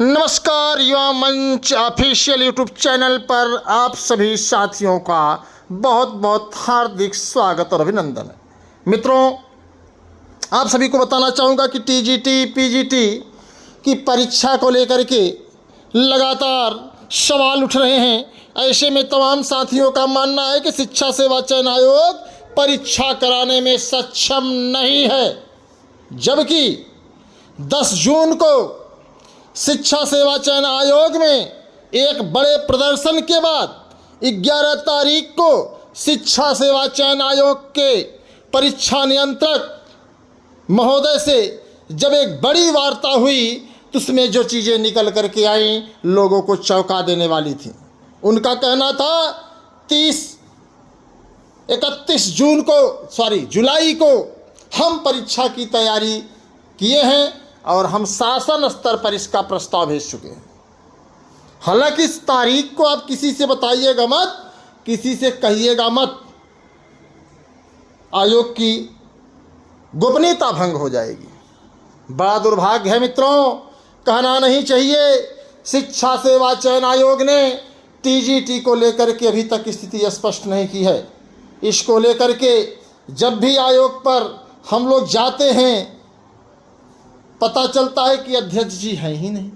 नमस्कार, युवा मंच ऑफिशियल यूट्यूब चैनल पर आप सभी साथियों का बहुत बहुत हार्दिक स्वागत और अभिनंदन है। मित्रों, आप सभी को बताना चाहूँगा कि टीजीटी पीजीटी की परीक्षा को लेकर के लगातार सवाल उठ रहे हैं। ऐसे में तमाम साथियों का मानना है कि शिक्षा सेवा चयन आयोग परीक्षा कराने में सक्षम नहीं है, जबकि 10 जून को शिक्षा सेवा चयन आयोग में एक बड़े प्रदर्शन के बाद 11 तारीख को शिक्षा सेवा चयन आयोग के परीक्षा नियंत्रक महोदय से जब एक बड़ी वार्ता हुई तो उसमें जो चीज़ें निकल करके आई लोगों को चौंका देने वाली थी। उनका कहना था 31 जुलाई को हम परीक्षा की तैयारी किए हैं और हम शासन स्तर पर इसका प्रस्ताव भेज चुके हैं। हालांकि इस तारीख को आप किसी से बताइएगा मत, किसी से कहिएगा मत, आयोग की गोपनीयता भंग हो जाएगी। बड़ा दुर्भाग्य है मित्रों, कहना नहीं चाहिए। शिक्षा सेवा चयन आयोग ने टीजीटी को लेकर के अभी तक स्थिति स्पष्ट नहीं की है। इसको लेकर के जब भी आयोग पर हम लोग जाते हैं पता चलता है कि अध्यक्ष जी हैं ही नहीं।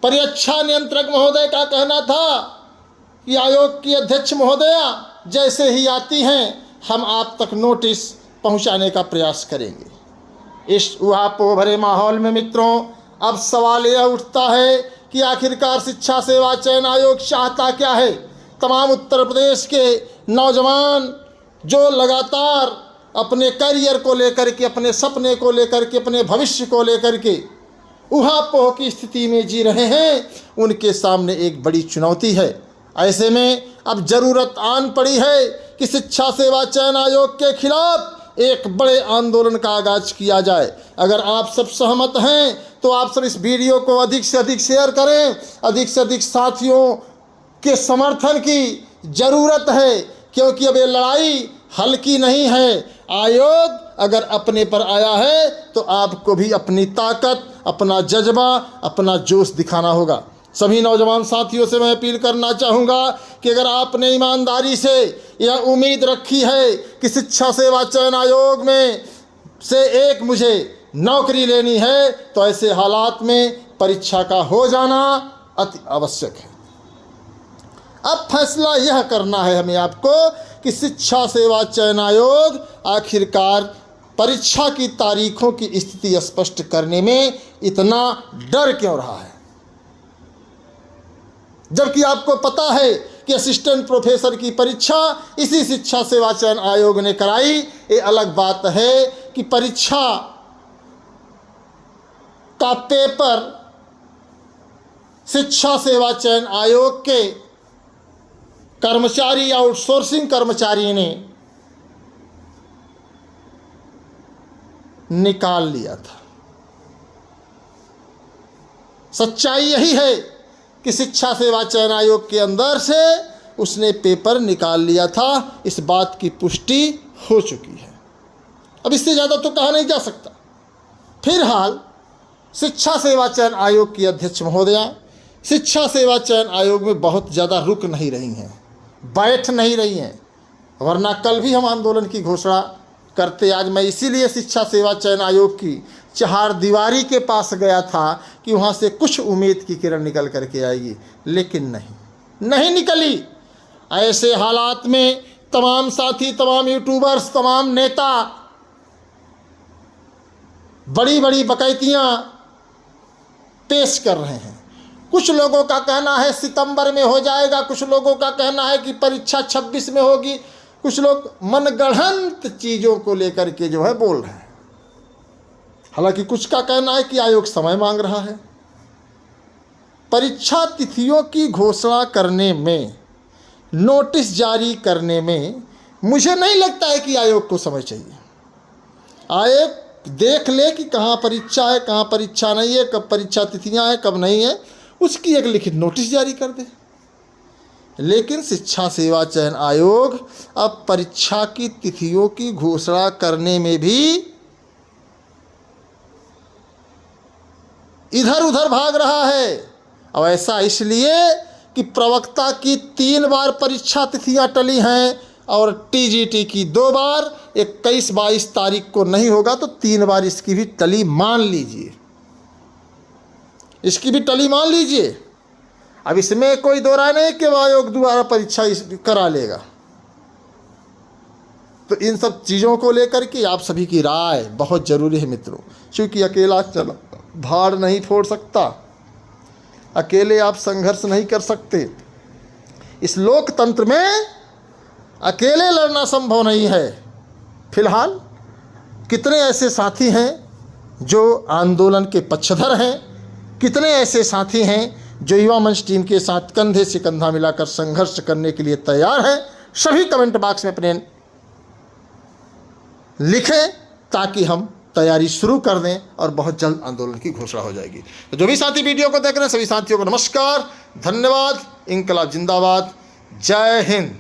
परीक्षा नियंत्रक महोदय का कहना था कि आयोग की अध्यक्ष महोदया जैसे ही आती हैं हम आप तक नोटिस पहुंचाने का प्रयास करेंगे। इस उहापोह भरे माहौल में मित्रों अब सवाल यह उठता है कि आखिरकार शिक्षा सेवा चयन आयोग चाहता क्या है। तमाम उत्तर प्रदेश के नौजवान जो लगातार अपने करियर को लेकर के, अपने सपने को लेकर के, अपने भविष्य को लेकर के उहापोह की स्थिति में जी रहे हैं, उनके सामने एक बड़ी चुनौती है। ऐसे में अब ज़रूरत आन पड़ी है कि शिक्षा सेवा चयन आयोग के खिलाफ एक बड़े आंदोलन का आगाज किया जाए। अगर आप सब सहमत हैं तो आप सब इस वीडियो को अधिक से अधिक शेयर करें। अधिक से अधिक साथियों के समर्थन की ज़रूरत है, क्योंकि अब ये लड़ाई हल्की नहीं है। आयोग अगर अपने पर आया है तो आपको भी अपनी ताकत, अपना जज्बा, अपना जोश दिखाना होगा। सभी नौजवान साथियों से मैं अपील करना चाहूँगा कि अगर आपने ईमानदारी से यह उम्मीद रखी है कि शिक्षा सेवा चयन आयोग में से एक मुझे नौकरी लेनी है, तो ऐसे हालात में परीक्षा का हो जाना अति आवश्यक है। अब फैसला यह करना है हमें आपको कि शिक्षा सेवा चयन आयोग आखिरकार परीक्षा की तारीखों की स्थिति स्पष्ट करने में इतना डर क्यों रहा है, जबकि आपको पता है कि असिस्टेंट प्रोफेसर की परीक्षा इसी शिक्षा सेवा चयन आयोग ने कराई। ये अलग बात है कि परीक्षा का पेपर शिक्षा सेवा चयन आयोग के कर्मचारी, आउटसोर्सिंग कर्मचारी ने निकाल लिया था। सच्चाई यही है कि शिक्षा सेवा चयन आयोग के अंदर से उसने पेपर निकाल लिया था। इस बात की पुष्टि हो चुकी है। अब इससे ज़्यादा तो कहा नहीं जा सकता। फिलहाल शिक्षा सेवा चयन आयोग की अध्यक्ष महोदया शिक्षा सेवा चयन आयोग में बहुत ज़्यादा रुक नहीं रही हैं, बैठ नहीं रही हैं, वरना कल भी हम आंदोलन की घोषणा करते। आज मैं इसीलिए शिक्षा सेवा चयन आयोग की चार दीवारी के पास गया था कि वहाँ से कुछ उम्मीद की किरण निकल करके आएगी, लेकिन नहीं निकली। ऐसे हालात में तमाम साथी, तमाम यूट्यूबर्स, तमाम नेता बड़ी बड़ी बकैतियाँ पेश कर रहे हैं। कुछ लोगों का कहना है सितंबर में हो जाएगा, कुछ लोगों का कहना है कि परीक्षा 26 में होगी, कुछ लोग मनगढ़ंत चीज़ों को लेकर के जो है बोल रहे हैं। हालांकि कुछ का कहना है कि आयोग समय मांग रहा है। परीक्षा तिथियों की घोषणा करने में, नोटिस जारी करने में मुझे नहीं लगता है कि आयोग को समय चाहिए। आयोग देख ले कि कहाँ परीक्षा है, कहाँ परीक्षा नहीं है, कब परीक्षा तिथियाँ हैं, कब नहीं है, उसकी एक लिखित नोटिस जारी कर दे। लेकिन शिक्षा सेवा चयन आयोग अब परीक्षा की तिथियों की घोषणा करने में भी इधर उधर भाग रहा है। और ऐसा इसलिए कि प्रवक्ता की 3 बार परीक्षा तिथियां टली हैं और टीजीटी की 2 बार, 21-22 तारीख को नहीं होगा तो 3 बार इसकी भी टली मान लीजिए, इसकी भी टली मान लीजिए। अब इसमें कोई दो राय नहीं कि आयोग दोबारा परीक्षा करा लेगा। तो इन सब चीज़ों को लेकर के आप सभी की राय बहुत ज़रूरी है मित्रों, क्योंकि अकेला चला भाड़ नहीं फोड़ सकता, अकेले आप संघर्ष नहीं कर सकते। इस लोकतंत्र में अकेले लड़ना संभव नहीं है। फिलहाल कितने ऐसे साथी हैं जो आंदोलन के पक्षधर हैं, कितने ऐसे साथी हैं जो युवा मंच टीम के साथ कंधे से कंधा मिलाकर संघर्ष करने के लिए तैयार हैं। सभी कमेंट बॉक्स में अपने लिखें ताकि हम तैयारी शुरू कर दें और बहुत जल्द आंदोलन की घोषणा हो जाएगी। तो जो भी साथी वीडियो को देख रहे हैं सभी साथियों को नमस्कार, धन्यवाद, इंकलाब जिंदाबाद, जय हिंद।